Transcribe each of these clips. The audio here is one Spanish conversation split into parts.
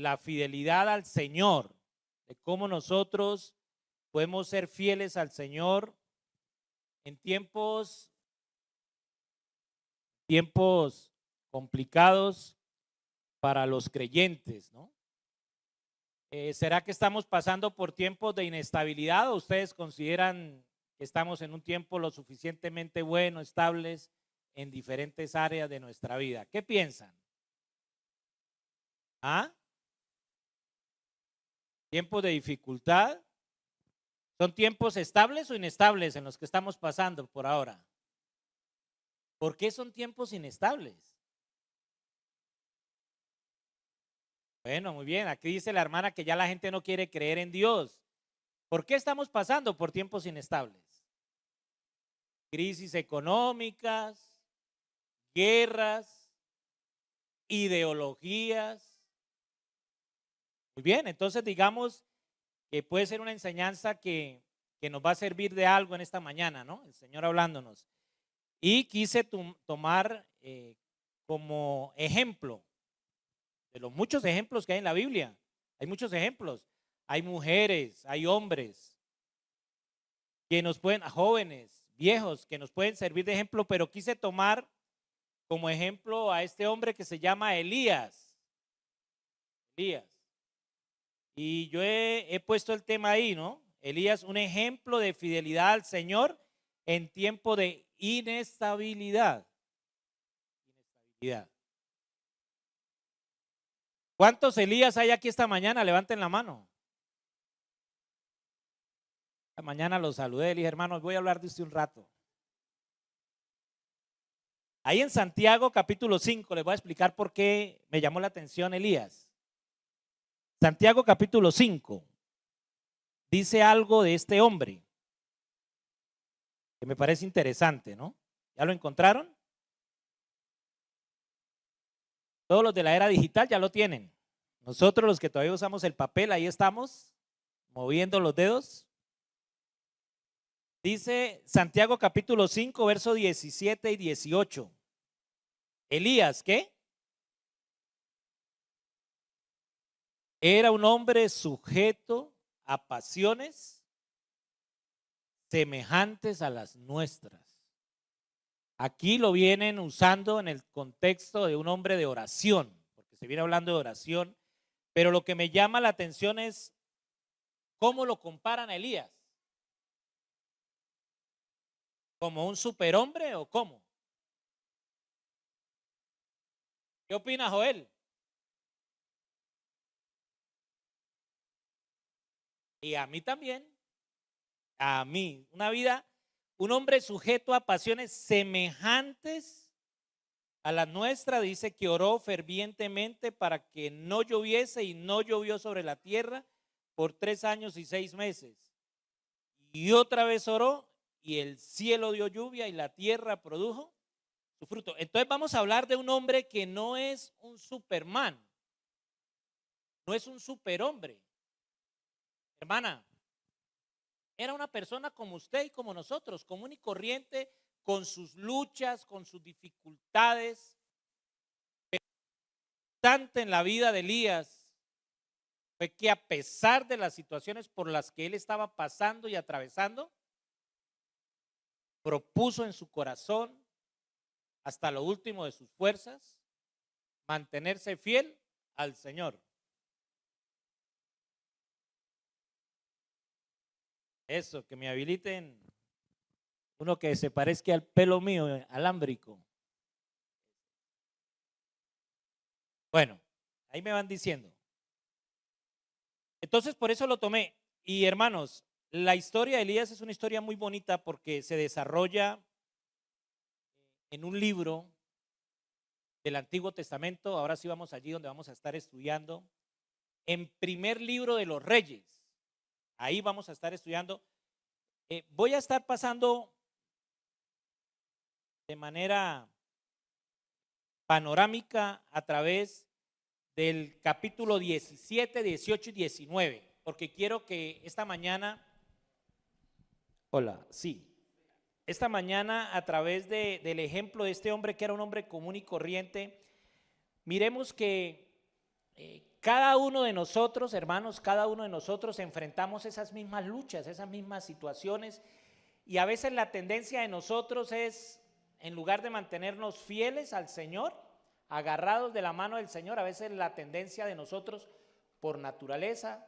la fidelidad al Señor, de cómo nosotros podemos ser fieles al Señor en tiempos complicados para los creyentes, ¿no? ¿Será que estamos pasando por tiempos de inestabilidad o ustedes consideran que estamos en un tiempo lo suficientemente bueno, estables en diferentes áreas de nuestra vida? ¿Qué piensan? ¿Ah? ¿Tiempos de dificultad? ¿Son tiempos estables o inestables en los que estamos pasando por ahora? ¿Por qué son tiempos inestables? Bueno, muy bien. Aquí dice la hermana que ya la gente no quiere creer en Dios. ¿Por qué estamos pasando por tiempos inestables? Crisis económicas, guerras, ideologías. Muy bien, entonces digamos que puede ser una enseñanza que nos va a servir de algo en esta mañana, ¿no? El Señor hablándonos. Y quise tomar como ejemplo de los muchos ejemplos que hay en la Biblia. Hay muchos ejemplos. Hay mujeres, hay hombres que nos pueden, jóvenes, viejos, que nos pueden servir de ejemplo, pero quise tomar como ejemplo a este hombre que se llama Elías. Elías. Y yo he puesto el tema ahí, ¿no? Elías, un ejemplo de fidelidad al Señor en tiempo de inestabilidad. Inestabilidad. ¿Cuántos Elías hay aquí esta mañana? Levanten la mano. Esta mañana los saludé, le dije, hermanos, voy a hablar de usted un rato. Ahí en Santiago capítulo 5 les voy a explicar por qué me llamó la atención Elías. Santiago capítulo 5 dice algo de este hombre que me parece interesante, ¿no? ¿Ya lo encontraron? Todos los de la era digital ya lo tienen. Nosotros los que todavía usamos el papel, ahí estamos, moviendo los dedos. Dice Santiago capítulo 5, versos 17 y 18. Elías, ¿qué? Era un hombre sujeto a pasiones semejantes a las nuestras. Aquí lo vienen usando en el contexto de un hombre de oración, porque se viene hablando de oración, pero lo que me llama la atención es cómo lo comparan a Elías. ¿Como un superhombre o cómo? ¿Qué opina Joel? Y a mí también, a mí, una vida, un hombre sujeto a pasiones semejantes a la nuestra, dice que oró fervientemente para que no lloviese y no llovió sobre la tierra por 3 años y 6 meses. Y otra vez oró y el cielo dio lluvia y la tierra produjo su fruto. Entonces vamos a hablar de un hombre que no es un Superman, no es un superhombre. Hermana, era una persona como usted y como nosotros, común y corriente, con sus luchas, con sus dificultades. Tanto en la vida de Elías fue que a pesar de las situaciones por las que él estaba pasando y atravesando, propuso en su corazón, hasta lo último de sus fuerzas, mantenerse fiel al Señor. Eso, que me habiliten uno que se parezca al pelo mío, alámbrico. Bueno, ahí me van diciendo. Entonces, por eso lo tomé. Y hermanos, la historia de Elías es una historia muy bonita porque se desarrolla en un libro del Antiguo Testamento. Ahora sí vamos allí donde vamos a estar estudiando. En primer libro de los Reyes. Ahí vamos a estar estudiando. Voy a estar pasando de manera panorámica a través del capítulo 17, 18 y 19, porque quiero que esta mañana, esta mañana a través del ejemplo de este hombre que era un hombre común y corriente, miremos que Cada uno de nosotros, hermanos, cada uno de nosotros enfrentamos esas mismas luchas, esas mismas situaciones, y a veces la tendencia de nosotros es, en lugar de mantenernos fieles al Señor, agarrados de la mano del Señor, a veces la tendencia de nosotros por naturaleza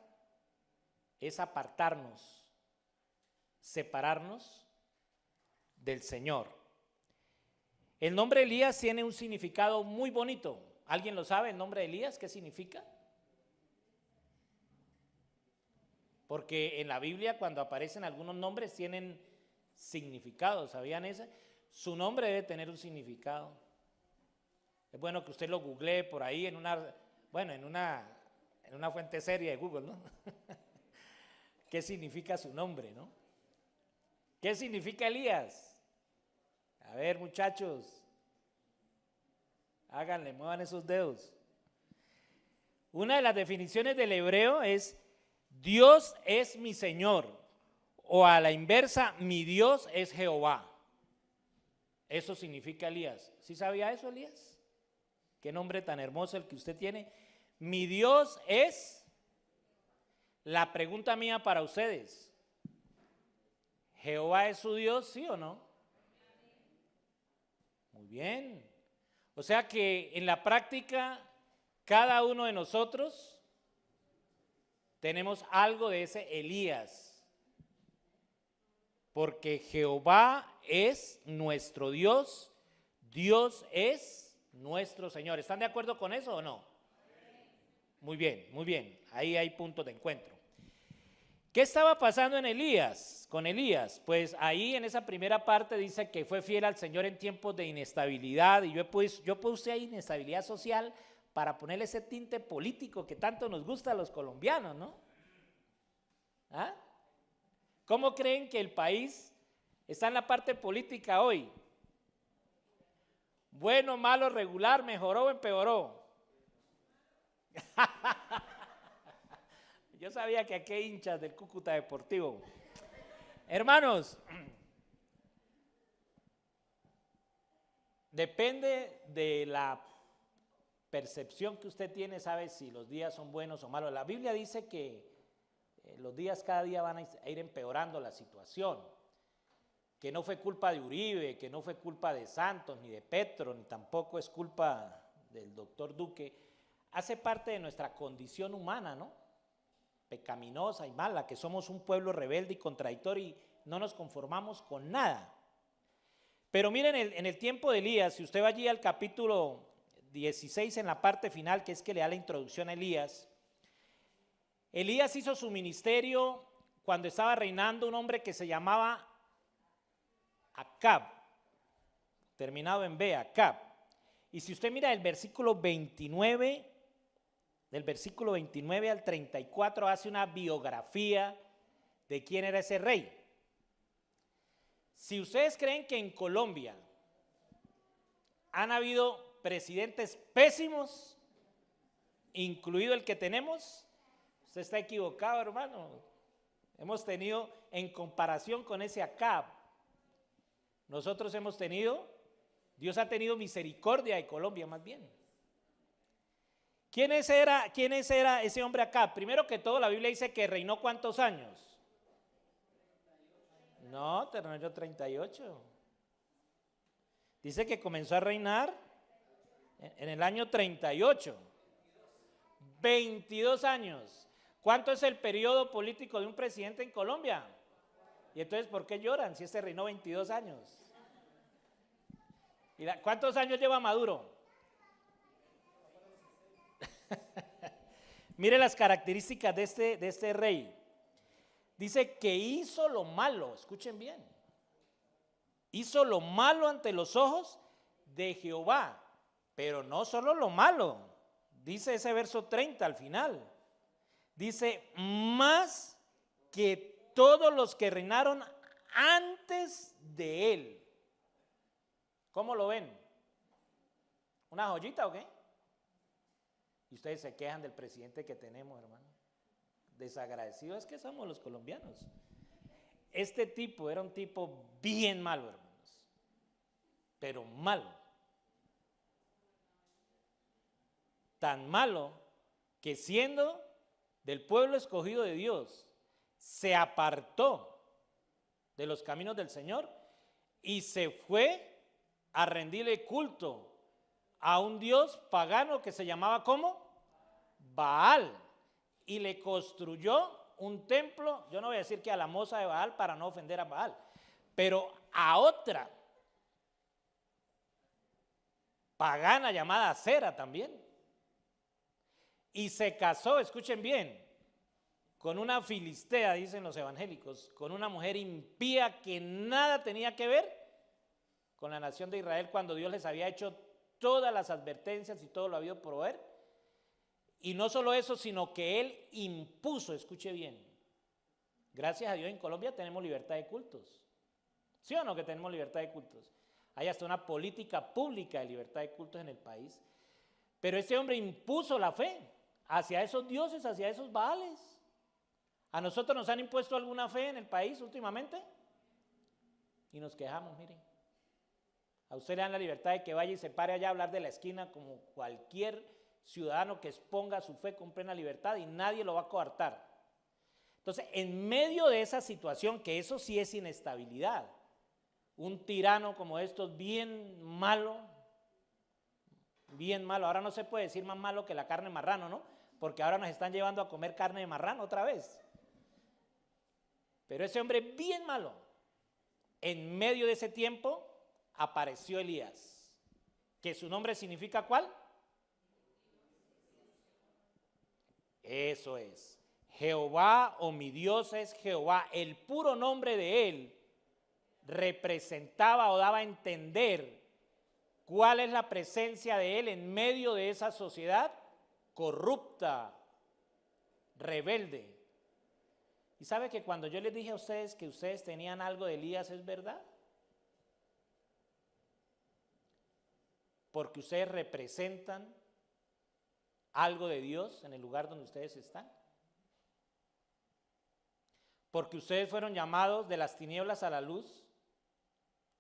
es apartarnos, separarnos del Señor. El nombre Elías tiene un significado muy bonito. ¿Alguien lo sabe, el nombre de Elías? ¿Qué significa? Porque en la Biblia cuando aparecen algunos nombres tienen significado, ¿sabían eso? Su nombre debe tener un significado. Es bueno que usted lo googlee por ahí en una fuente seria de Google, ¿no? ¿Qué significa su nombre, no? ¿Qué significa Elías? A ver, muchachos, háganle, muevan esos dedos. Una de las definiciones del hebreo es: Dios es mi Señor, o a la inversa, mi Dios es Jehová. Eso significa Elías. ¿Sí sabía eso, Elías? Qué nombre tan hermoso el que usted tiene. Mi Dios es. La pregunta mía para ustedes: ¿Jehová es su Dios, sí o no? Muy bien. O sea que en la práctica, cada uno de nosotros tenemos algo de ese Elías, porque Jehová es nuestro Dios, Dios es nuestro Señor. ¿Están de acuerdo con eso o no? Muy bien, ahí hay puntos de encuentro. ¿Qué estaba pasando en Elías? Con Elías, pues ahí en esa primera parte dice que fue fiel al Señor en tiempos de inestabilidad, y yo puse ahí inestabilidad social para ponerle ese tinte político que tanto nos gusta a los colombianos, ¿no? ¿Ah? ¿Cómo creen que el país está en la parte política hoy? Bueno, malo, regular, mejoró o empeoró. Yo sabía que aquí hay hinchas del Cúcuta Deportivo. Hermanos, depende de la percepción que usted tiene, sabe si los días son buenos o malos. La Biblia dice que los días cada día van a ir empeorando la situación, que no fue culpa de Uribe, que no fue culpa de Santos, ni de Petro, ni tampoco es culpa del doctor Duque. Hace parte de nuestra condición humana, ¿no? Pecaminosa y mala, que somos un pueblo rebelde y contradictorio y no nos conformamos con nada. Pero miren, en el tiempo de Elías, si usted va allí al capítulo 16 en la parte final, que es que le da la introducción a Elías, Elías hizo su ministerio cuando estaba reinando un hombre que se llamaba Acab, terminado en B, Acab. Y si usted mira el versículo 29, del versículo 29 al 34, hace una biografía de quién era ese rey. Si ustedes creen que en Colombia han habido presidentes pésimos, incluido el que tenemos, usted está equivocado, hermano. Hemos tenido, en comparación con ese Acab, nosotros hemos tenido, Dios ha tenido misericordia de Colombia más bien. ¿Quién era ese hombre Acab? Primero que todo, la Biblia dice que reinó ¿cuántos años? No, reinó 38. Dice que comenzó a reinar en el año 38. 22 años. ¿Cuánto es el periodo político de un presidente en Colombia? Y entonces, ¿por qué lloran si este reinó 22 años? ¿Cuántos años lleva Maduro? Mire las características de este rey. Dice que hizo lo malo, escuchen bien. Hizo lo malo ante los ojos de Jehová, pero no solo lo malo. Dice ese verso 30 al final. Dice, más que todos los que reinaron antes de él. ¿Cómo lo ven? ¿Una joyita o qué? Y ustedes se quejan del presidente que tenemos, hermano. Desagradecidos es que somos los colombianos. Este tipo era un tipo bien malo, hermanos. Pero malo. Tan malo que siendo del pueblo escogido de Dios, se apartó de los caminos del Señor y se fue a rendirle culto a un dios pagano que se llamaba ¿cómo? Baal, y le construyó un templo, yo no voy a decir que a la moza de Baal para no ofender a Baal, pero a otra pagana llamada Acera también. Y se casó, escuchen bien, con una filistea, dicen los evangélicos, con una mujer impía que nada tenía que ver con la nación de Israel cuando Dios les había hecho todas las advertencias y todo lo habido por ver. Y no solo eso, sino que él impuso, escuche bien, gracias a Dios en Colombia tenemos libertad de cultos. ¿Sí o no que tenemos libertad de cultos? Hay hasta una política pública de libertad de cultos en el país. Pero este hombre impuso la fe hacia esos dioses, hacia esos Baales. ¿A nosotros nos han impuesto alguna fe en el país últimamente? Y nos quejamos, miren. A usted le dan la libertad de que vaya y se pare allá a hablar de la esquina como cualquier ciudadano que exponga su fe con plena libertad y nadie lo va a coartar. Entonces, en medio de esa situación, que eso sí es inestabilidad, un tirano como estos bien malo, ahora no se puede decir más malo que la carne de marrano, ¿no? Porque ahora nos están llevando a comer carne de marrano otra vez. Pero ese hombre bien malo, en medio de ese tiempo apareció Elías, que su nombre significa ¿cuál? Eso es, Jehová o mi Dios es Jehová. El puro nombre de él representaba o daba a entender cuál es la presencia de él en medio de esa sociedad corrupta, rebelde. Y sabe que cuando yo les dije a ustedes que ustedes tenían algo de Elías, ¿es verdad? Porque ustedes representan algo de Dios en el lugar donde ustedes están. Porque ustedes fueron llamados de las tinieblas a la luz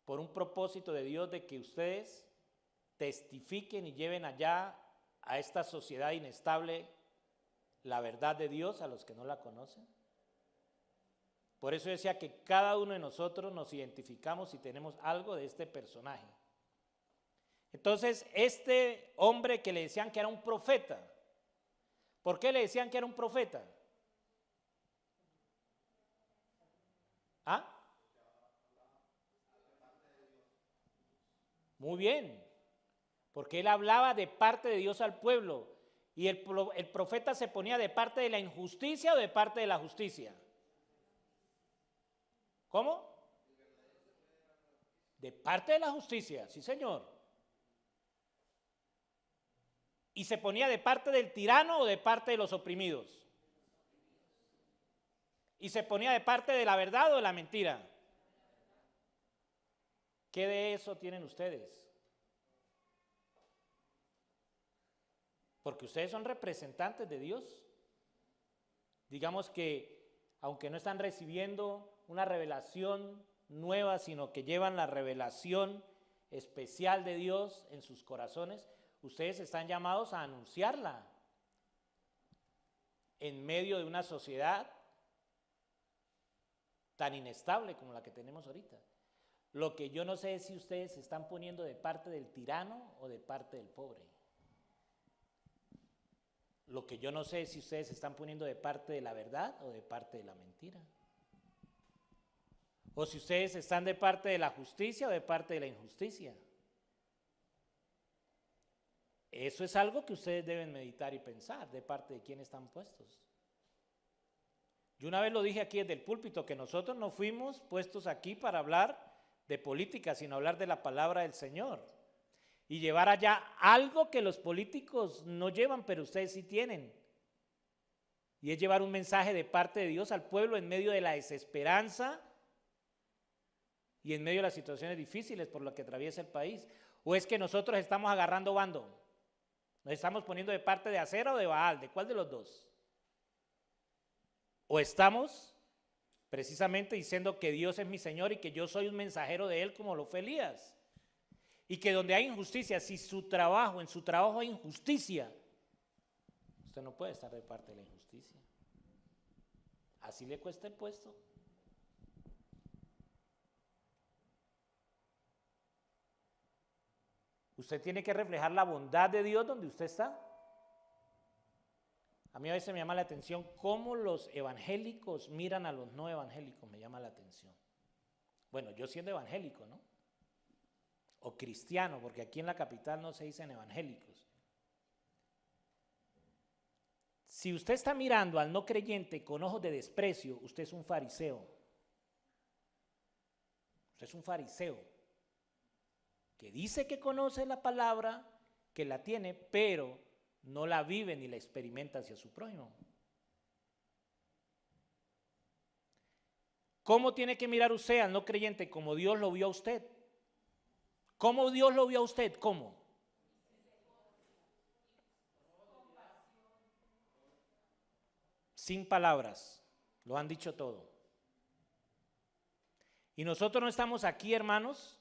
por un propósito de Dios de que ustedes testifiquen y lleven allá a esta sociedad inestable la verdad de Dios a los que no la conocen. Por eso decía que cada uno de nosotros nos identificamos y tenemos algo de este personaje. Entonces, este hombre que le decían que era un profeta, ¿por qué le decían que era un profeta? ¿Ah? Muy bien, porque él hablaba de parte de Dios al pueblo, y el profeta se ponía de parte de la injusticia o de parte de la justicia. ¿Cómo? De parte de la justicia, sí señor. ¿Y se ponía de parte del tirano o de parte de los oprimidos? ¿Y se ponía de parte de la verdad o de la mentira? ¿Qué de eso tienen ustedes? Porque ustedes son representantes de Dios. Digamos que aunque no están recibiendo una revelación nueva, sino que llevan la revelación especial de Dios en sus corazones, ustedes están llamados a anunciarla en medio de una sociedad tan inestable como la que tenemos ahorita. Lo que yo no sé es si ustedes se están poniendo de parte del tirano o de parte del pobre. Lo que yo no sé es si ustedes se están poniendo de parte de la verdad o de parte de la mentira. O si ustedes están de parte de la justicia o de parte de la injusticia. Eso es algo que ustedes deben meditar y pensar, de parte de quién están puestos. Yo una vez lo dije aquí desde el púlpito, que nosotros no fuimos puestos aquí para hablar de política, sino hablar de la palabra del Señor. Y llevar allá algo que los políticos no llevan, pero ustedes sí tienen. Y es llevar un mensaje de parte de Dios al pueblo en medio de la desesperanza y en medio de las situaciones difíciles por las que atraviesa el país. ¿O es que nosotros estamos agarrando bando? ¿Nos estamos poniendo de parte de Acera o de Baal? ¿De cuál de los dos? ¿O estamos precisamente diciendo que Dios es mi Señor y que yo soy un mensajero de Él como lo fue Elías? Y que donde hay injusticia, si en su trabajo hay injusticia, Usted no puede estar de parte de la injusticia. Así le cuesta el puesto. Usted tiene que reflejar la bondad de Dios donde usted está. A mí a veces me llama la atención cómo los evangélicos miran a los no evangélicos, me llama la atención. Bueno, yo siendo evangélico, ¿no? O cristiano, porque aquí en la capital no se dicen evangélicos. Si usted está mirando al no creyente con ojos de desprecio, usted es un fariseo. Usted es un fariseo que dice que conoce la palabra, que la tiene, pero no la vive ni la experimenta hacia su prójimo. ¿Cómo tiene que mirar usted al no creyente? Como Dios lo vio a usted. ¿Cómo Dios lo vio a usted? ¿Cómo? Sin palabras, lo han dicho todo. Y nosotros no estamos aquí, hermanos,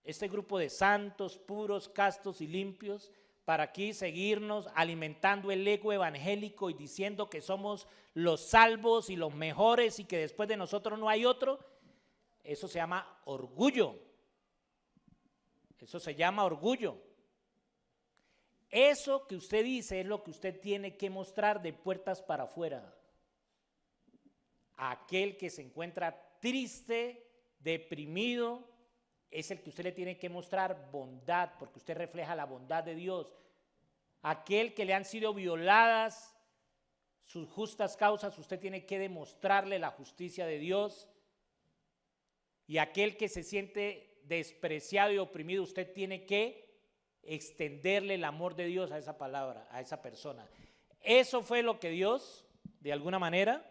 este grupo de santos, puros, castos y limpios, para aquí seguirnos alimentando el ego evangélico y diciendo que somos los salvos y los mejores y que después de nosotros no hay otro. Eso se llama orgullo. Eso se llama orgullo. Eso que usted dice es lo que usted tiene que mostrar de puertas para afuera. Aquel que se encuentra triste, deprimido, es el que usted le tiene que mostrar bondad, porque usted refleja la bondad de Dios. Aquel que le han sido violadas sus justas causas, usted tiene que demostrarle la justicia de Dios. Y aquel que se siente despreciado y oprimido, usted tiene que extenderle el amor de Dios a esa palabra, a esa persona. Eso fue lo que Dios, de alguna manera,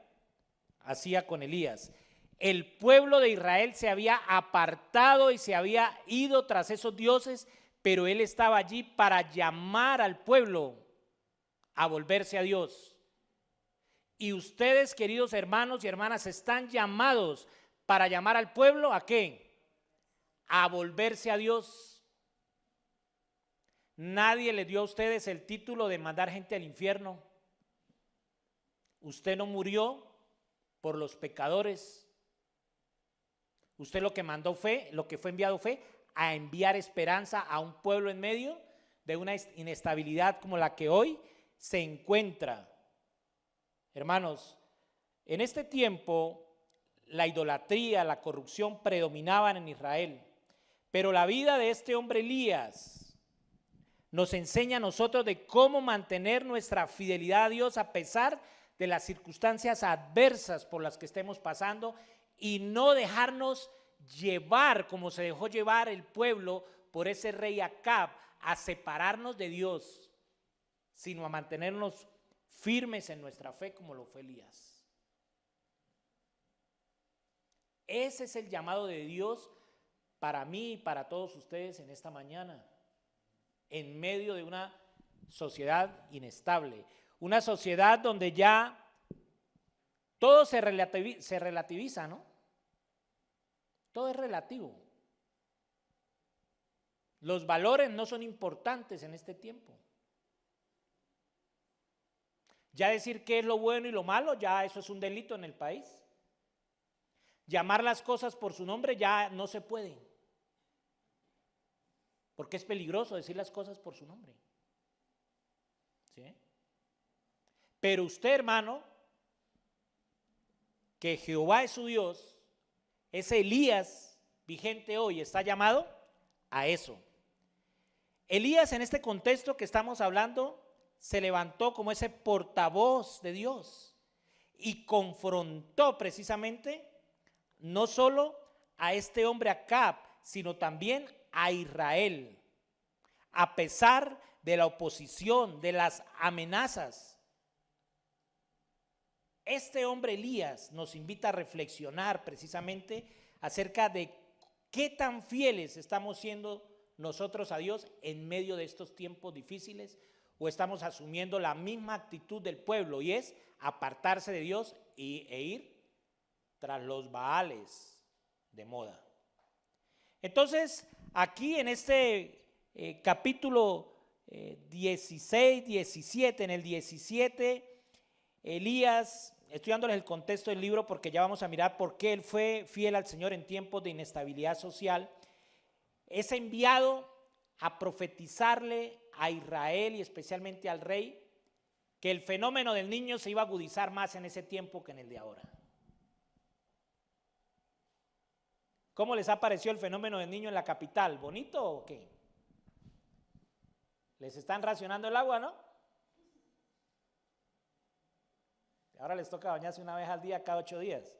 hacía con Elías. El pueblo de Israel se había apartado y se había ido tras esos dioses, pero él estaba allí para llamar al pueblo a volverse a Dios. Y ustedes, queridos hermanos y hermanas, están llamados para llamar al pueblo ¿a qué? A volverse a Dios. Nadie le dio a ustedes el título de mandar gente al infierno. Usted no murió por los pecadores. Usted lo que mandó fue, lo que fue enviado fue a enviar esperanza a un pueblo en medio de una inestabilidad como la que hoy se encuentra. Hermanos, en este tiempo la idolatría, la corrupción predominaban en Israel, pero la vida de este hombre Elías nos enseña a nosotros de cómo mantener nuestra fidelidad a Dios a pesar de las circunstancias adversas por las que estemos pasando y no dejarnos llevar como se dejó llevar el pueblo por ese rey Acab a separarnos de Dios, sino a mantenernos firmes en nuestra fe como lo fue Elías. Ese es el llamado de Dios para mí y para todos ustedes en esta mañana, en medio de una sociedad inestable, una sociedad donde ya todo se relativiza, ¿no? Todo es relativo. Los valores no son importantes en este tiempo. Ya decir qué es lo bueno y lo malo, ya eso es un delito en el país. Llamar las cosas por su nombre ya no se puede. Porque es peligroso decir las cosas por su nombre. ¿Sí? Pero usted, hermano, que Jehová es su Dios, ese Elías vigente hoy está llamado a eso. Elías, en este contexto que estamos hablando, se levantó como ese portavoz de Dios y confrontó precisamente no solo a este hombre Acab, sino también a Israel, a pesar de la oposición, de las amenazas. Este hombre Elías nos invita a reflexionar precisamente acerca de qué tan fieles estamos siendo nosotros a Dios en medio de estos tiempos difíciles, o estamos asumiendo la misma actitud del pueblo, y es apartarse de Dios e ir tras los baales de moda. Entonces, aquí en este capítulo 16, 17. En el 17, Elías, estoy dándoles el contexto del libro porque ya vamos a mirar por qué él fue fiel al Señor en tiempos de inestabilidad social. Es enviado a profetizarle a Israel y especialmente al rey que el fenómeno del niño se iba a agudizar más en ese tiempo que en el de ahora. ¿Cómo les ha parecido el fenómeno del niño en la capital? ¿Bonito o qué? Les están racionando el agua, ¿no? Ahora les toca bañarse una vez al día, cada 8 días.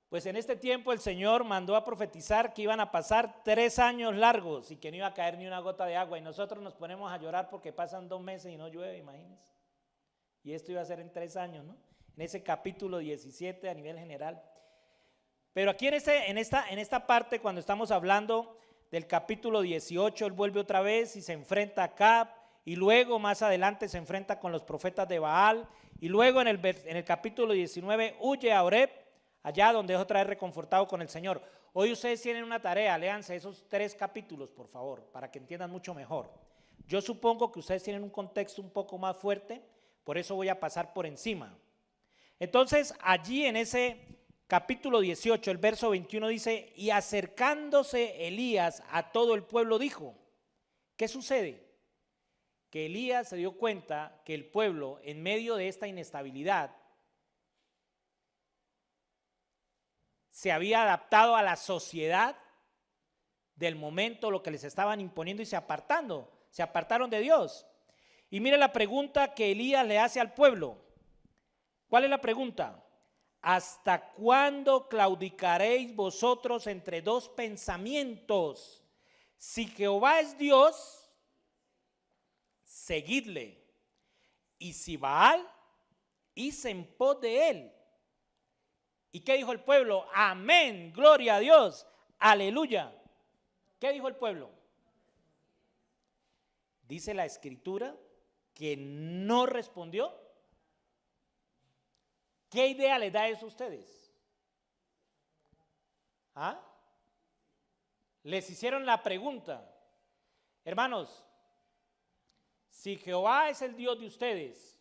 Pues en este tiempo el Señor mandó a profetizar que iban a pasar 3 años largos y que no iba a caer ni una gota de agua. Y nosotros nos ponemos a llorar porque pasan 2 meses y no llueve, imagínense. Y esto iba a ser en 3 años, ¿no? En ese capítulo 17 a nivel general. Pero aquí en esta parte, cuando estamos hablando del capítulo 18, él vuelve otra vez y se enfrenta a Acab, y luego más adelante se enfrenta con los profetas de Baal, y luego en el capítulo 19 huye a Oreb, allá donde es otra vez reconfortado con el Señor. Hoy ustedes tienen una tarea, léanse esos 3 capítulos, por favor, para que entiendan mucho mejor. Yo supongo que ustedes tienen un contexto un poco más fuerte, por eso voy a pasar por encima. Entonces, allí en ese capítulo 18, el verso 21 dice, y acercándose Elías a todo el pueblo dijo, ¿qué sucede? Que Elías se dio cuenta que el pueblo, en medio de esta inestabilidad, se había adaptado a la sociedad del momento, lo que les estaban imponiendo y se apartaron de Dios. Y mire la pregunta que Elías le hace al pueblo. ¿Cuál es la pregunta? ¿Hasta cuándo claudicaréis vosotros entre 2 pensamientos? Si Jehová es Dios, seguidle. Y si Baal, id en pos de él. ¿Y qué dijo el pueblo? Amén, gloria a Dios, aleluya. ¿Qué dijo el pueblo? Dice la escritura que no respondió. ¿Qué idea les da eso a ustedes? ¿Ah? Les hicieron la pregunta. Hermanos, si Jehová es el Dios de ustedes,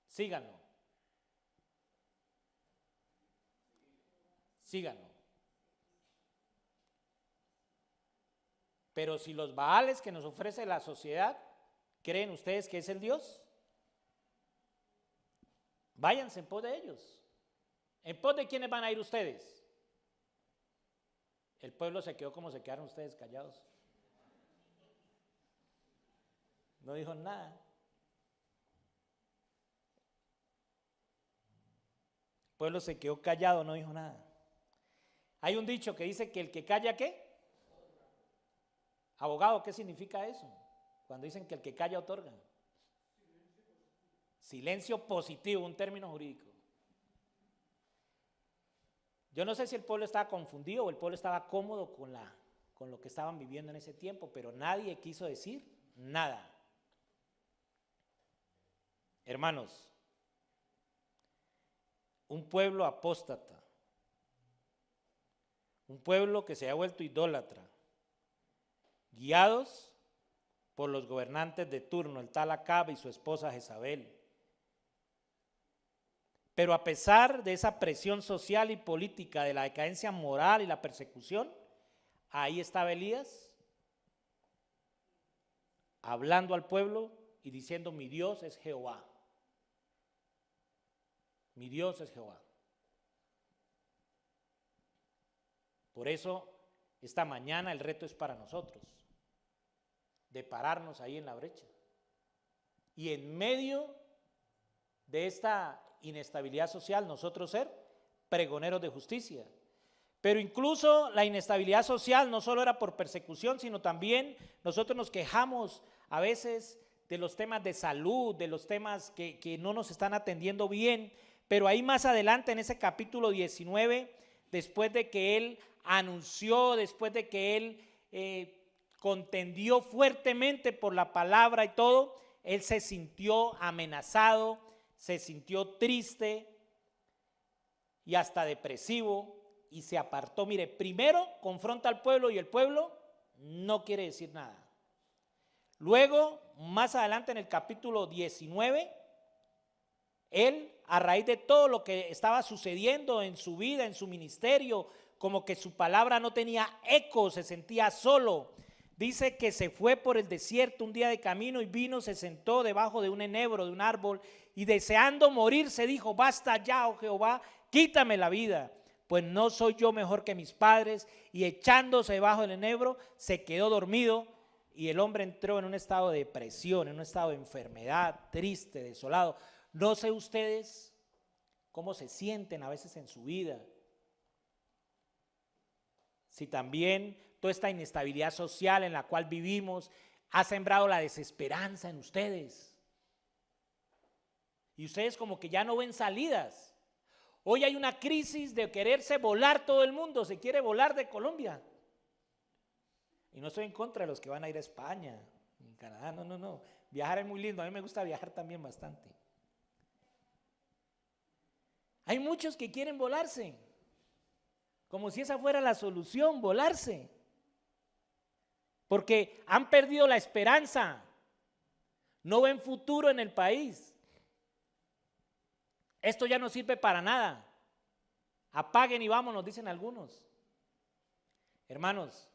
síganlo. Síganlo. Pero si los Baales que nos ofrece la sociedad, ¿creen ustedes que es el Dios? Váyanse en pos de ellos. ¿En pos de quiénes van a ir ustedes? El pueblo se quedó como se quedaron ustedes, callados. No dijo nada. El pueblo se quedó callado, no dijo nada. Hay un dicho que dice que el que calla, ¿qué? Abogado, ¿qué significa eso? Cuando dicen que el que calla otorga. Silencio positivo, un término jurídico. Yo no sé si el pueblo estaba confundido o el pueblo estaba cómodo con lo que estaban viviendo en ese tiempo, pero nadie quiso decir nada. Hermanos, un pueblo apóstata, un pueblo que se ha vuelto idólatra, guiados por los gobernantes de turno, el tal Acab y su esposa Jezabel. Pero a pesar de esa presión social y política, de la decadencia moral y la persecución, ahí estaba Elías, hablando al pueblo y diciendo, mi Dios es Jehová. Mi Dios es Jehová. Por eso, esta mañana el reto es para nosotros, de pararnos ahí en la brecha. Y en medio de esta inestabilidad social, nosotros ser pregoneros de justicia. Pero incluso la inestabilidad social no solo era por persecución, sino también nosotros nos quejamos a veces de los temas de salud, de los temas que no nos están atendiendo bien. Pero ahí más adelante en ese capítulo 19, después de que él anunció, después de que él contendió fuertemente por la palabra y todo, él se sintió amenazado, se sintió triste y hasta depresivo y se apartó. Mire, primero confronta al pueblo y el pueblo no quiere decir nada. Luego, más adelante en el capítulo 19, él, a raíz de todo lo que estaba sucediendo en su vida, en su ministerio, como que su palabra no tenía eco, se sentía solo. Dice que se fue por el desierto un día de camino y vino, se sentó debajo de un enebro, de un árbol, y deseando morir se dijo: basta ya, oh Jehová, quítame la vida, pues no soy yo mejor que mis padres. Y echándose debajo del enebro, se quedó dormido, y el hombre entró en un estado de depresión, en un estado de enfermedad, triste, desolado. No sé ustedes cómo se sienten a veces en su vida. Si también toda esta inestabilidad social en la cual vivimos ha sembrado la desesperanza en ustedes. Y ustedes como que ya no ven salidas. Hoy hay una crisis de quererse volar todo el mundo, se quiere volar de Colombia. Y no estoy en contra de los que van a ir a España, en Canadá, no. Viajar es muy lindo, a mí me gusta viajar también bastante. Hay muchos que quieren volarse, como si esa fuera la solución, volarse. Porque han perdido la esperanza, no ven futuro en el país. Esto ya no sirve para nada. Apaguen y vámonos, dicen algunos. Hermanos,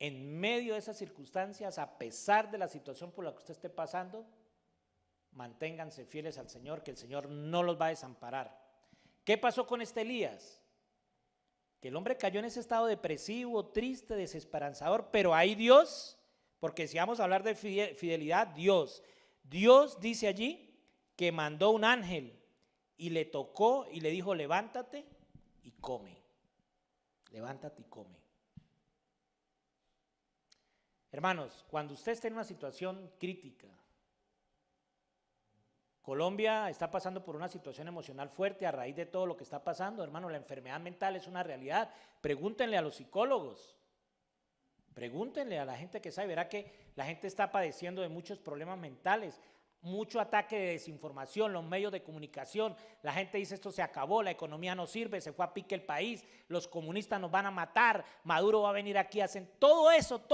en medio de esas circunstancias, a pesar de la situación por la que usted esté pasando, manténganse fieles al Señor, que el Señor no los va a desamparar. ¿Qué pasó con este Elías? Que el hombre cayó en ese estado depresivo, triste, desesperanzador, pero ahí Dios, porque si vamos a hablar de fidelidad, Dios dice allí que mandó un ángel y le tocó y le dijo: levántate y come, levántate y come. Hermanos, cuando usted esté en una situación crítica, Colombia está pasando por una situación emocional fuerte a raíz de todo lo que está pasando, hermano. La enfermedad mental es una realidad. Pregúntenle a los psicólogos, pregúntenle a la gente que sabe, verá que la gente está padeciendo de muchos problemas mentales, mucho ataque de desinformación, los medios de comunicación. La gente dice: esto se acabó, la economía no sirve, se fue a pique el país, los comunistas nos van a matar, Maduro va a venir aquí a hacer todo eso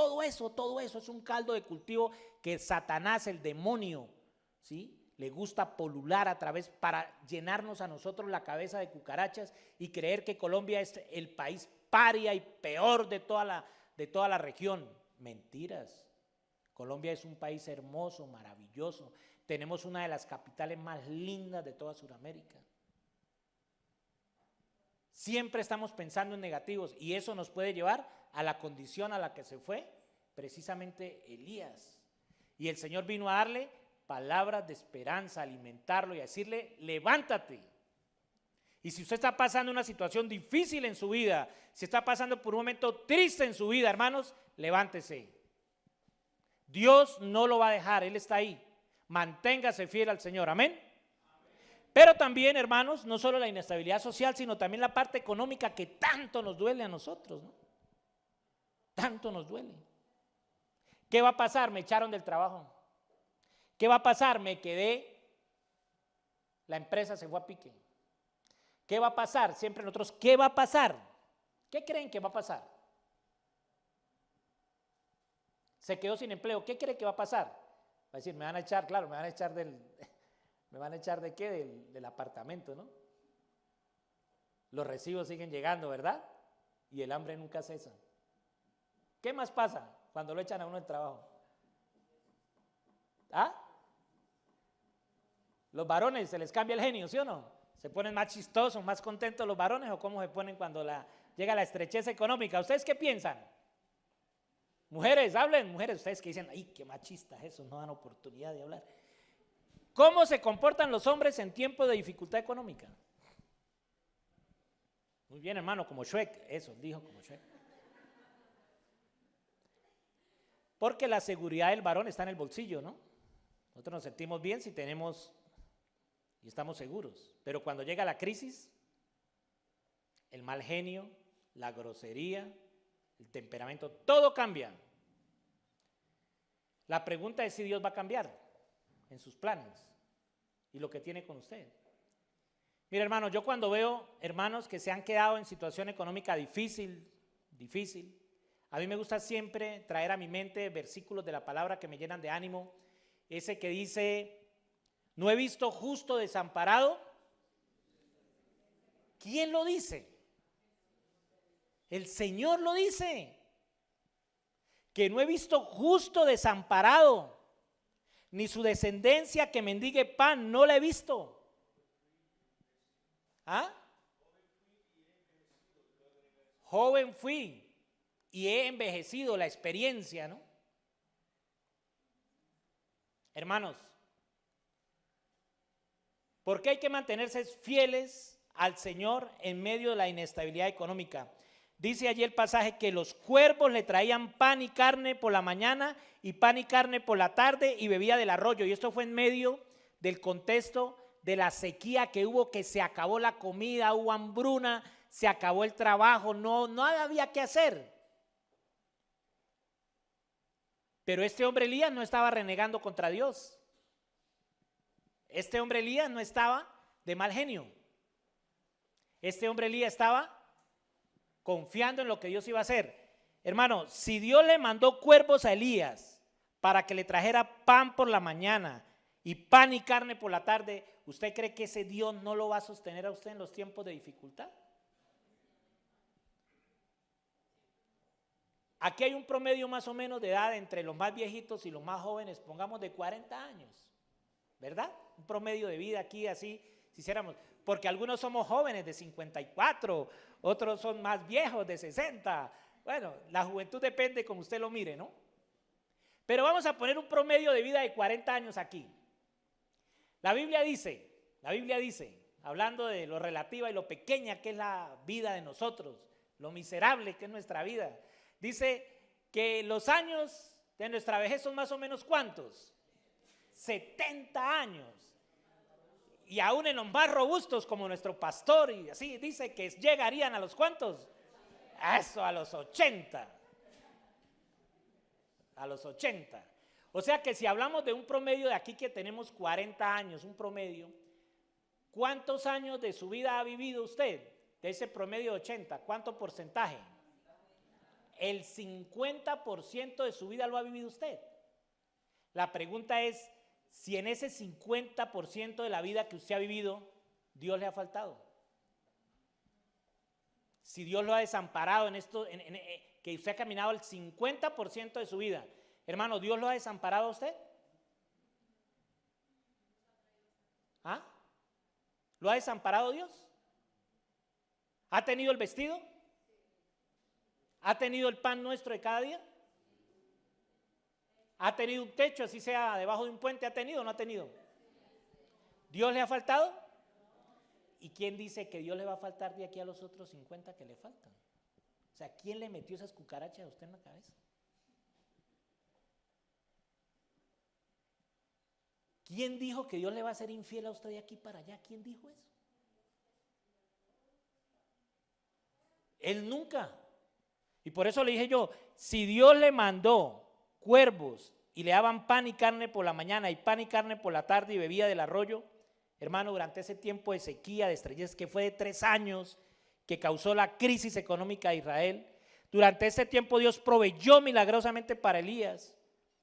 es un caldo de cultivo que Satanás, el demonio, ¿sí?, le gusta polular a través para llenarnos a nosotros la cabeza de cucarachas y creer que Colombia es el país paria y peor de toda la región. Mentiras. Colombia es un país hermoso, maravilloso. Tenemos una de las capitales más lindas de toda Sudamérica. Siempre estamos pensando en negativos y eso nos puede llevar a la condición a la que se fue precisamente Elías. Y el Señor vino a darle palabras de esperanza, alimentarlo y a decirle: levántate. Y si usted está pasando una situación difícil en su vida, si está pasando por un momento triste en su vida, hermanos, levántese. Dios no lo va a dejar, Él está ahí. Manténgase fiel al Señor, amén. Pero también, hermanos, no solo la inestabilidad social, sino también la parte económica que tanto nos duele a nosotros, ¿no? Tanto nos duele. ¿Qué va a pasar? Me echaron del trabajo. ¿Qué va a pasar? Me quedé, la empresa se fue a pique. ¿Qué va a pasar? Siempre nosotros, ¿qué va a pasar? ¿Qué creen que va a pasar? Se quedó sin empleo, ¿qué cree que va a pasar? Va a decir: me van a echar, claro, me van a echar ¿me van a echar de qué? Del apartamento, ¿no? Los recibos siguen llegando, ¿verdad? Y el hambre nunca cesa. ¿Qué más pasa cuando lo echan a uno del trabajo? ¿Ah? Los varones se les cambia el genio, ¿sí o no? ¿Se ponen más chistosos, más contentos los varones o cómo se ponen cuando llega la estrechez económica? ¿Ustedes qué piensan? Mujeres, hablen, mujeres, ustedes que dicen: ay, qué machistas esos, no dan oportunidad de hablar. ¿Cómo se comportan los hombres en tiempos de dificultad económica? Muy bien, hermano, como Shrek, eso dijo, como Shrek. Porque la seguridad del varón está en el bolsillo, ¿no? Nosotros nos sentimos bien si tenemos y estamos seguros, pero cuando llega la crisis, el mal genio, la grosería, el temperamento, todo cambia. La pregunta es si Dios va a cambiar en sus planes y lo que tiene con usted. Mira, hermano, yo cuando veo hermanos que se han quedado en situación económica difícil, A mí me gusta siempre traer a mi mente versículos de la palabra que me llenan de ánimo. Ese que dice, no he visto justo desamparado. ¿Quién lo dice? El Señor lo dice. Que no he visto justo desamparado, ni su descendencia que mendigue pan, no la he visto. ¿Ah? Joven fui y he envejecido, la experiencia, ¿no? Hermanos, ¿por qué hay que mantenerse fieles al Señor en medio de la inestabilidad económica? Dice allí el pasaje que los cuervos le traían pan y carne por la mañana y pan y carne por la tarde y bebía del arroyo. Y esto fue en medio del contexto de la sequía que hubo, que se acabó la comida, hubo hambruna, se acabó el trabajo, no había qué hacer. Pero este hombre Elías no estaba renegando contra Dios. Este hombre Elías no estaba de mal genio. Este hombre Elías estaba confiando en lo que Dios iba a hacer. Hermano, si Dios le mandó cuervos a Elías para que le trajera pan por la mañana y pan y carne por la tarde, ¿usted cree que ese Dios no lo va a sostener a usted en los tiempos de dificultad? Aquí hay un promedio más o menos de edad entre los más viejitos y los más jóvenes, pongamos de 40 años, ¿verdad? Un promedio de vida aquí así, si hiciéramos, porque algunos somos jóvenes de 54, otros son más viejos de 60. Bueno, la juventud depende como usted lo mire, ¿no? Pero vamos a poner un promedio de vida de 40 años aquí. La Biblia dice, hablando de lo relativa y lo pequeña que es la vida de nosotros, lo miserable que es nuestra vida, dice que los años de nuestra vejez son más o menos ¿cuántos? 70 años. Y aún en los más robustos como nuestro pastor y así dice que llegarían a los ¿cuántos? Eso, a los 80. A los 80. O sea que si hablamos de un promedio de aquí que tenemos 40 años, un promedio, ¿cuántos años de su vida ha vivido usted? De ese promedio de 80, ¿cuánto porcentaje? El 50% de su vida lo ha vivido usted. La pregunta es, si en ese 50% de la vida que usted ha vivido, Dios le ha faltado. Si Dios lo ha desamparado en esto, que usted ha caminado el 50% de su vida, hermano, ¿Dios lo ha desamparado a usted? ¿Ah? ¿Lo ha desamparado Dios? ¿Ha tenido el vestido? ¿Ha tenido el pan nuestro de cada día? ¿Ha tenido un techo, así sea debajo de un puente? ¿Ha tenido o no ha tenido? ¿Dios le ha faltado? ¿Y quién dice que Dios le va a faltar de aquí a los otros 50 que le faltan? O sea, ¿quién le metió esas cucarachas a usted en la cabeza? ¿Quién dijo que Dios le va a ser infiel a usted de aquí para allá? ¿Quién dijo eso? Él nunca. Y por eso le dije yo, si Dios le mandó cuervos y le daban pan y carne por la mañana y pan y carne por la tarde y bebía del arroyo, hermano, durante ese tiempo de sequía, de estrellez que fue de 3 años, que causó la crisis económica de Israel, durante ese tiempo Dios proveyó milagrosamente para Elías,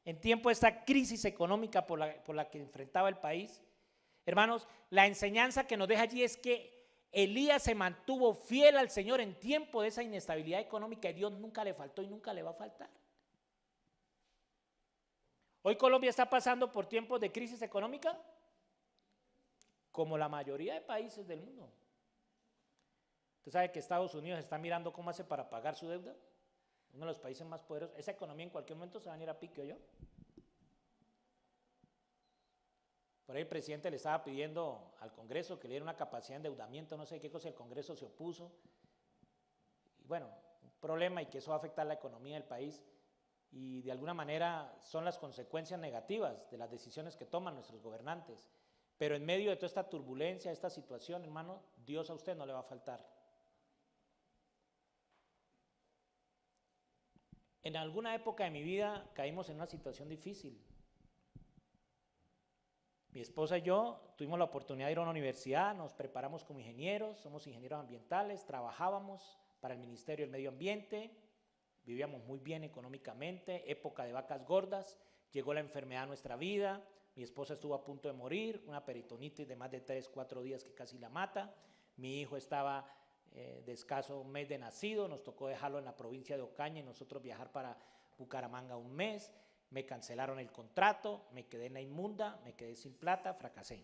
en tiempo de esta crisis económica por la que enfrentaba el país. Hermanos, la enseñanza que nos deja allí es que Elías se mantuvo fiel al Señor en tiempo de esa inestabilidad económica y Dios nunca le faltó y nunca le va a faltar. Hoy Colombia está pasando por tiempos de crisis económica como la mayoría de países del mundo. Usted sabe que Estados Unidos está mirando cómo hace para pagar su deuda, uno de los países más poderosos. Esa economía en cualquier momento se va a venir a pique, ¿oyó? Por ahí el presidente le estaba pidiendo al Congreso que le diera una capacidad de endeudamiento, no sé qué cosa, el Congreso se opuso. Y bueno, un problema y que eso va a afectar la economía del país y de alguna manera son las consecuencias negativas de las decisiones que toman nuestros gobernantes. Pero en medio de toda esta turbulencia, esta situación, hermano, Dios a usted no le va a faltar. En alguna época de mi vida caímos en una situación difícil. Mi esposa y yo tuvimos la oportunidad de ir a una universidad, nos preparamos como ingenieros, somos ingenieros ambientales, trabajábamos para el Ministerio del Medio Ambiente vivíamos muy bien económicamente, época de vacas gordas, llegó la enfermedad a nuestra vida, mi esposa estuvo a punto de morir, una peritonitis de más de 3-4 días que casi la mata, mi hijo estaba de escaso un mes de nacido, nos tocó dejarlo en la provincia de Ocaña y nosotros viajar para Bucaramanga un mes, me cancelaron el contrato, me quedé en la inmunda, me quedé sin plata, fracasé.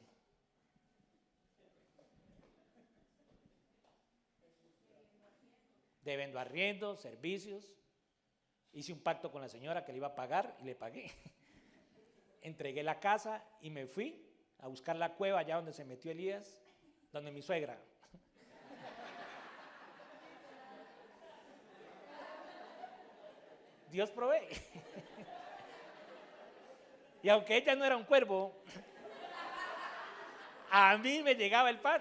Debiendo arriendo, servicios, hice un pacto con la señora que le iba a pagar y le pagué. Entregué la casa y me fui a buscar la cueva allá donde se metió Elías, donde mi suegra. Dios provee. Y aunque ella no era un cuervo, a mí me llegaba el pan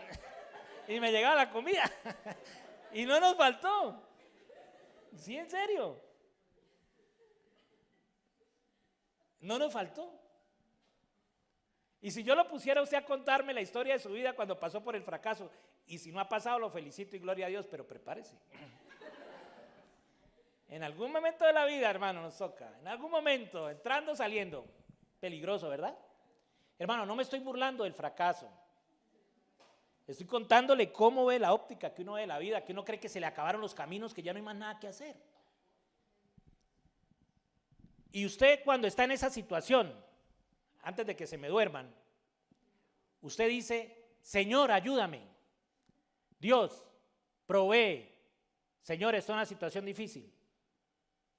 y me llegaba la comida y no nos faltó. Sí, en serio. No nos faltó. Y si yo lo pusiera a usted a contarme la historia de su vida cuando pasó por el fracaso, y si no ha pasado, lo felicito y gloria a Dios, pero prepárese. En algún momento de la vida, hermano, nos toca. En algún momento, entrando, saliendo. Peligroso, ¿verdad? Hermano, no me estoy burlando del fracaso. Estoy contándole cómo ve la óptica que uno ve de la vida, que uno cree que se le acabaron los caminos, que ya no hay más nada que hacer. Y usted cuando está en esa situación, antes de que se me duerman, usted dice, Señor, ayúdame. Dios, provee. Señor, esto es una situación difícil.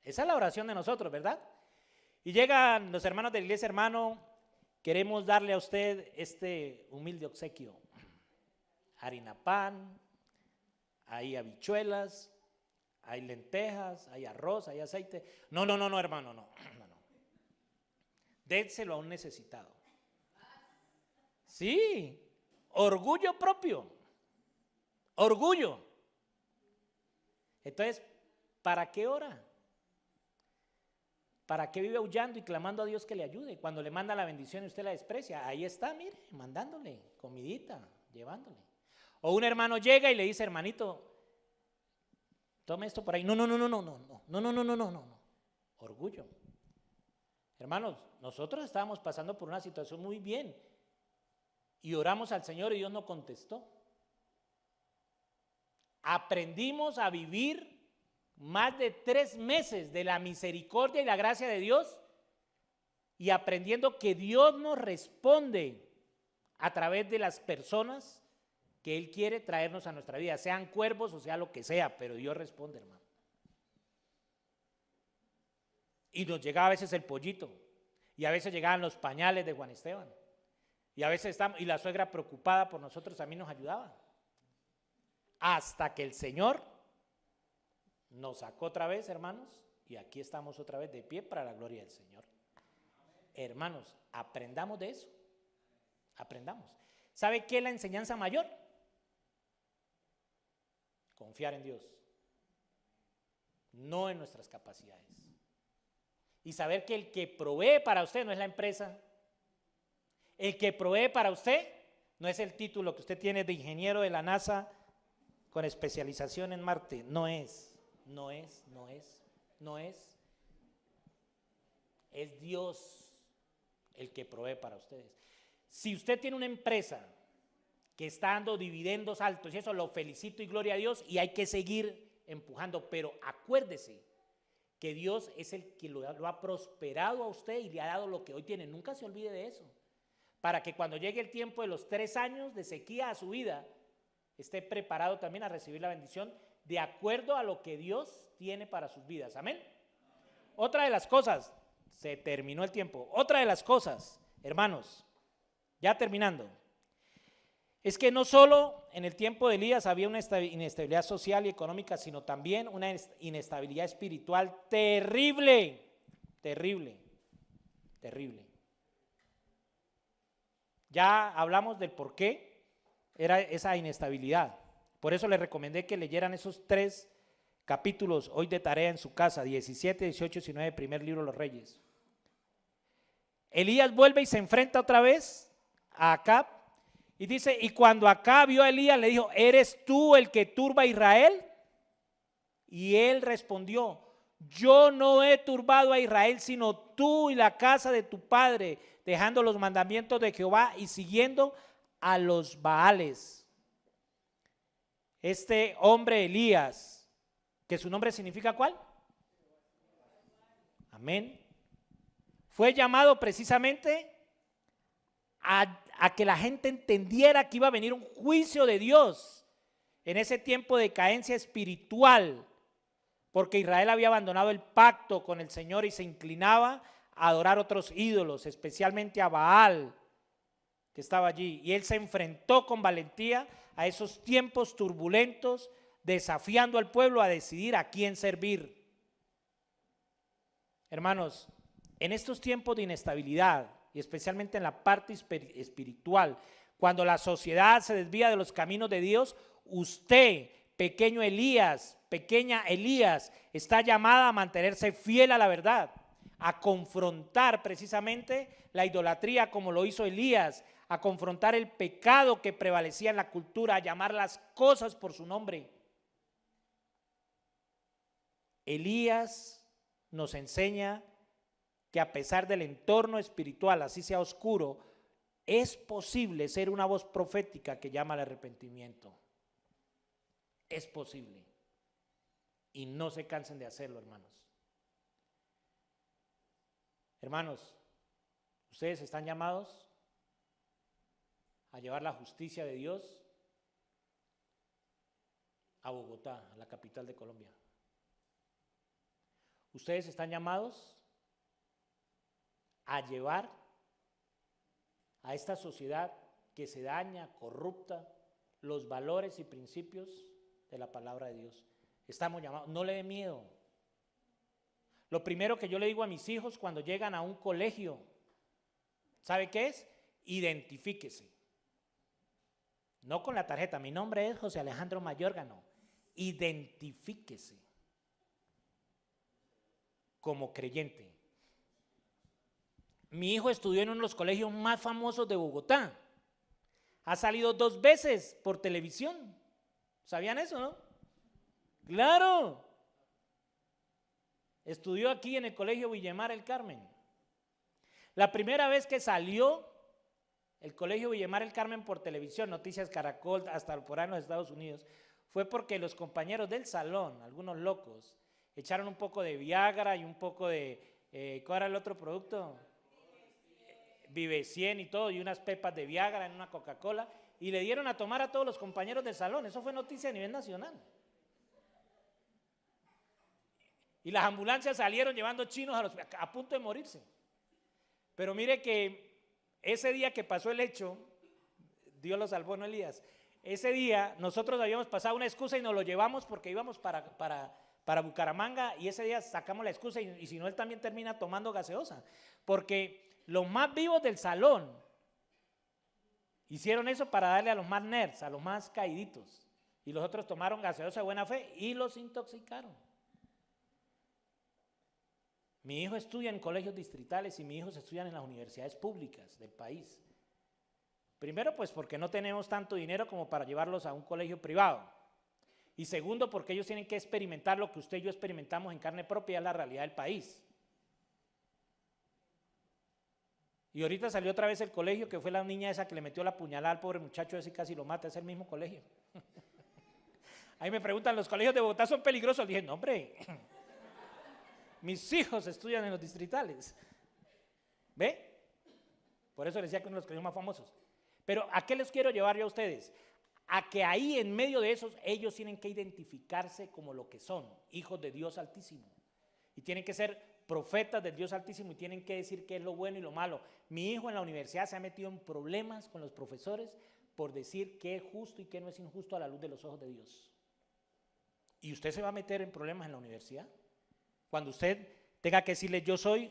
Esa es la oración de nosotros, ¿verdad? Y llegan los hermanos de la iglesia, hermano, queremos darle a usted este humilde obsequio. Harina pan, hay habichuelas, hay lentejas, hay arroz, hay aceite. No, hermano, no. Dénselo a un necesitado. Sí, orgullo propio. Orgullo. Entonces, ¿para qué ora? ¿Para qué vive aullando y clamando a Dios que le ayude? Cuando le manda la bendición y usted la desprecia, ahí está, mire, mandándole comidita, llevándole. O un hermano llega y le dice, hermanito, tome esto por ahí. No. Orgullo. Hermanos, nosotros estábamos pasando por una situación muy bien y oramos al Señor y Dios no contestó. Aprendimos a vivir más de 3 meses de la misericordia y la gracia de Dios y aprendiendo que Dios nos responde a través de las personas que Él quiere traernos a nuestra vida, sean cuervos o sea lo que sea, pero Dios responde, hermano. Y nos llegaba a veces el pollito, y a veces llegaban los pañales de Juan Esteban, y a veces y la suegra preocupada por nosotros también nos ayudaba, hasta que el Señor nos sacó otra vez, hermanos, y aquí estamos otra vez de pie para la gloria del Señor. Hermanos, aprendamos de eso, aprendamos. ¿Sabe qué es la enseñanza mayor? Confiar en Dios, no en nuestras capacidades. Y saber que el que provee para usted no es la empresa. El que provee para usted no es el título que usted tiene de ingeniero de la NASA con especialización en Marte. No es. Es Dios el que provee para ustedes. Si usted tiene una empresa que está dando dividendos altos y eso lo felicito y gloria a Dios y hay que seguir empujando, pero acuérdese que Dios es el que lo ha prosperado a usted y le ha dado lo que hoy tiene. Nunca se olvide de eso, para que cuando llegue el tiempo de los 3 años de sequía a su vida, esté preparado también a recibir la bendición de acuerdo a lo que Dios tiene para sus vidas. Amén. Otra de las cosas, se terminó el tiempo, otra de las cosas, hermanos, ya terminando, es que no solo en el tiempo de Elías había una inestabilidad social y económica, sino también una inestabilidad espiritual terrible. Ya hablamos del por qué era esa inestabilidad. Por eso les recomendé que leyeran esos 3 capítulos hoy de tarea en su casa, 17, 18, 19, primer libro de los Reyes. Elías vuelve y se enfrenta otra vez a Acab. Y dice, y cuando Acab vio a Elías, le dijo, ¿eres tú el que turba a Israel? Y él respondió, yo no he turbado a Israel, sino tú y la casa de tu padre, dejando los mandamientos de Jehová y siguiendo a los Baales. Este hombre Elías, que su nombre significa ¿cuál? Amén. Fue llamado precisamente a que la gente entendiera que iba a venir un juicio de Dios en ese tiempo de cadencia espiritual, porque Israel había abandonado el pacto con el Señor y se inclinaba a adorar otros ídolos, especialmente a Baal, que estaba allí. Y él se enfrentó con valentía a esos tiempos turbulentos, desafiando al pueblo a decidir a quién servir. Hermanos, en estos tiempos de inestabilidad, y especialmente en la parte espiritual, cuando la sociedad se desvía de los caminos de Dios, usted, pequeño Elías, pequeña Elías, está llamada a mantenerse fiel a la verdad, a confrontar precisamente la idolatría como lo hizo Elías, a confrontar el pecado que prevalecía en la cultura, a llamar las cosas por su nombre. Elías nos enseña que a pesar del entorno espiritual, así sea oscuro, es posible ser una voz profética que llama al arrepentimiento. Es posible. Y no se cansen de hacerlo, hermanos. Hermanos, ustedes están llamados a llevar la justicia de Dios a Bogotá, a la capital de Colombia. Ustedes están llamados a llevar a esta sociedad que se daña, corrupta, los valores y principios de la palabra de Dios. Estamos llamados, no le dé miedo. Lo primero que yo le digo a mis hijos cuando llegan a un colegio, ¿sabe qué es? Identifíquese. No con la tarjeta, mi nombre es José Alejandro Mayorga, no. Identifíquese como creyente. Mi hijo estudió en uno de los colegios más famosos de Bogotá. Ha salido 2 veces por televisión. ¿Sabían eso, no? Claro. Estudió aquí en el colegio Villamar el Carmen. La primera vez que salió el colegio Villamar el Carmen por televisión, Noticias Caracol, hasta por ahí en los Estados Unidos, fue porque los compañeros del salón, algunos locos, echaron un poco de Viagra y un poco de, ¿cuál era el otro producto? Vive 100 y todo, y unas pepas de Viagra en una Coca-Cola, y le dieron a tomar a todos los compañeros del salón. Eso fue noticia a nivel nacional. Y las ambulancias salieron llevando chinos a punto de morirse. Pero mire que ese día que pasó el hecho, Dios lo salvó, ¿no, Elías? Ese día nosotros habíamos pasado una excusa y nos lo llevamos porque íbamos para Bucaramanga, y ese día sacamos la excusa y si no, él también termina tomando gaseosa. Porque los más vivos del salón hicieron eso para darle a los más nerds, a los más caíditos. Y los otros tomaron gaseosa de buena fe y los intoxicaron. Mi hijo estudia en colegios distritales y mis hijos estudian en las universidades públicas del país. Primero, pues porque no tenemos tanto dinero como para llevarlos a un colegio privado. Y segundo, porque ellos tienen que experimentar lo que usted y yo experimentamos en carne propia, es la realidad del país. Y ahorita salió otra vez el colegio, que fue la niña esa que le metió la puñalada al pobre muchacho ese y casi lo mata, es el mismo colegio. Ahí me preguntan, ¿los colegios de Bogotá son peligrosos? Le dije, no, hombre, mis hijos estudian en los distritales. ¿Ve? Por eso les decía que uno de los colegios más famosos. Pero ¿a qué les quiero llevar yo a ustedes? A que ahí en medio de esos, ellos tienen que identificarse como lo que son, hijos de Dios Altísimo. Y tienen que ser profetas del Dios Altísimo y tienen que decir qué es lo bueno y lo malo. Mi hijo en la universidad se ha metido en problemas con los profesores por decir qué es justo y qué no es injusto a la luz de los ojos de Dios. ¿Y usted se va a meter en problemas en la universidad? Cuando usted tenga que decirle, yo soy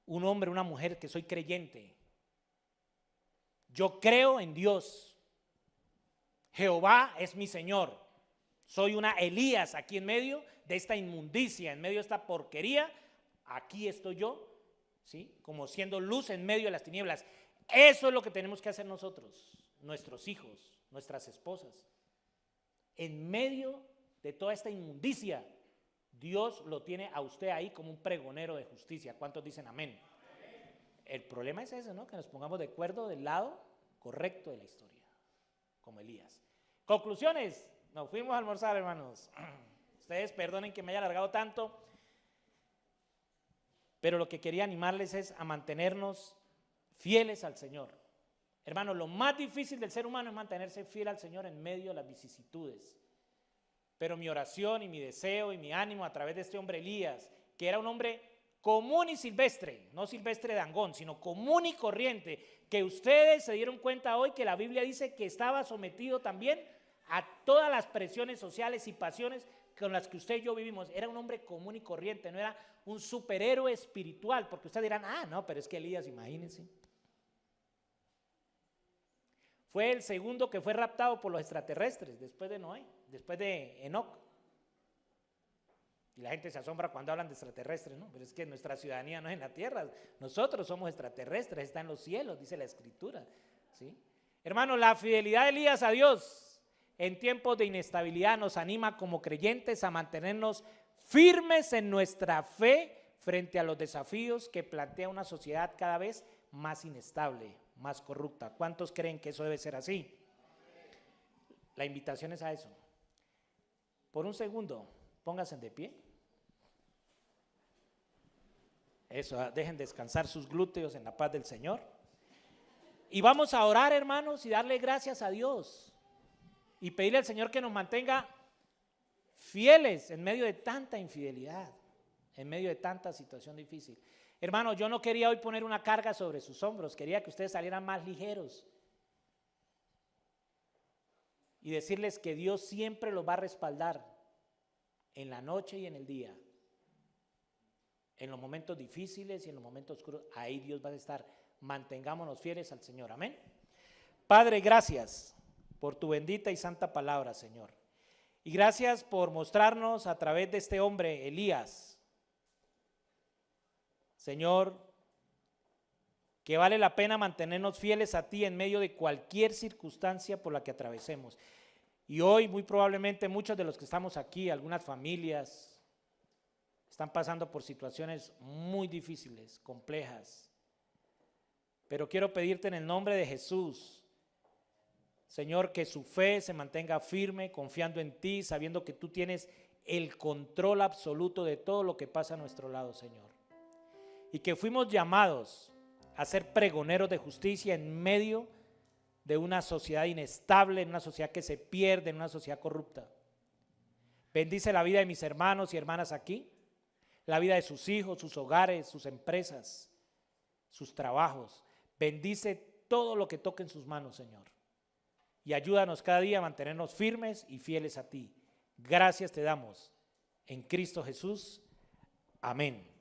un hombre, una mujer que soy creyente. Yo creo en Dios. Jehová es mi Señor. Soy una Elías aquí en medio de esta inmundicia, en medio de esta porquería. Aquí estoy yo, ¿sí? Como siendo luz en medio de las tinieblas. Eso es lo que tenemos que hacer nosotros, nuestros hijos, nuestras esposas. En medio de toda esta inmundicia, Dios lo tiene a usted ahí como un pregonero de justicia. ¿Cuántos dicen amén? El problema es ese, ¿no? Que nos pongamos de acuerdo del lado correcto de la historia, como Elías. Conclusiones. Nos fuimos a almorzar, hermanos. Ustedes perdonen que me haya alargado tanto, pero lo que quería animarles es a mantenernos fieles al Señor. Hermanos, lo más difícil del ser humano es mantenerse fiel al Señor en medio de las vicisitudes. Pero mi oración y mi deseo y mi ánimo a través de este hombre Elías, que era un hombre común y silvestre, no silvestre de Angón, sino común y corriente, que ustedes se dieron cuenta hoy que la Biblia dice que estaba sometido también a todas las presiones sociales y pasiones con las que usted y yo vivimos. Era un hombre común y corriente, no era un superhéroe espiritual, porque ustedes dirán, no, pero es que Elías, imagínense. Fue el segundo que fue raptado por los extraterrestres, después de Noé, después de Enoc. Y la gente se asombra cuando hablan de extraterrestres, ¿no? Pero es que nuestra ciudadanía no es en la tierra, nosotros somos extraterrestres, está en los cielos, dice la Escritura, ¿sí? Hermano, la fidelidad de Elías a Dios en tiempos de inestabilidad nos anima como creyentes a mantenernos firmes en nuestra fe frente a los desafíos que plantea una sociedad cada vez más inestable, más corrupta. ¿Cuántos creen que eso debe ser así? La invitación es a eso. Por un segundo, pónganse de pie. Eso, dejen descansar sus glúteos en la paz del Señor. Y vamos a orar, hermanos, y darle gracias a Dios. Y pedirle al Señor que nos mantenga fieles en medio de tanta infidelidad, en medio de tanta situación difícil. Hermano, yo no quería hoy poner una carga sobre sus hombros, quería que ustedes salieran más ligeros. Y decirles que Dios siempre los va a respaldar en la noche y en el día. En los momentos difíciles y en los momentos oscuros, ahí Dios va a estar. Mantengámonos fieles al Señor, amén. Padre, gracias por tu bendita y santa palabra, Señor. Y gracias por mostrarnos a través de este hombre, Elías, Señor, que vale la pena mantenernos fieles a ti en medio de cualquier circunstancia por la que atravesemos. Y hoy muy probablemente muchos de los que estamos aquí, algunas familias, están pasando por situaciones muy difíciles, complejas. Pero quiero pedirte en el nombre de Jesús, Señor, que su fe se mantenga firme, confiando en ti, sabiendo que tú tienes el control absoluto de todo lo que pasa a nuestro lado, Señor. Y que fuimos llamados a ser pregoneros de justicia en medio de una sociedad inestable, en una sociedad que se pierde, en una sociedad corrupta. Bendice la vida de mis hermanos y hermanas aquí, la vida de sus hijos, sus hogares, sus empresas, sus trabajos. Bendice todo lo que toque en sus manos, Señor. Y ayúdanos cada día a mantenernos firmes y fieles a ti. Gracias te damos en Cristo Jesús. Amén.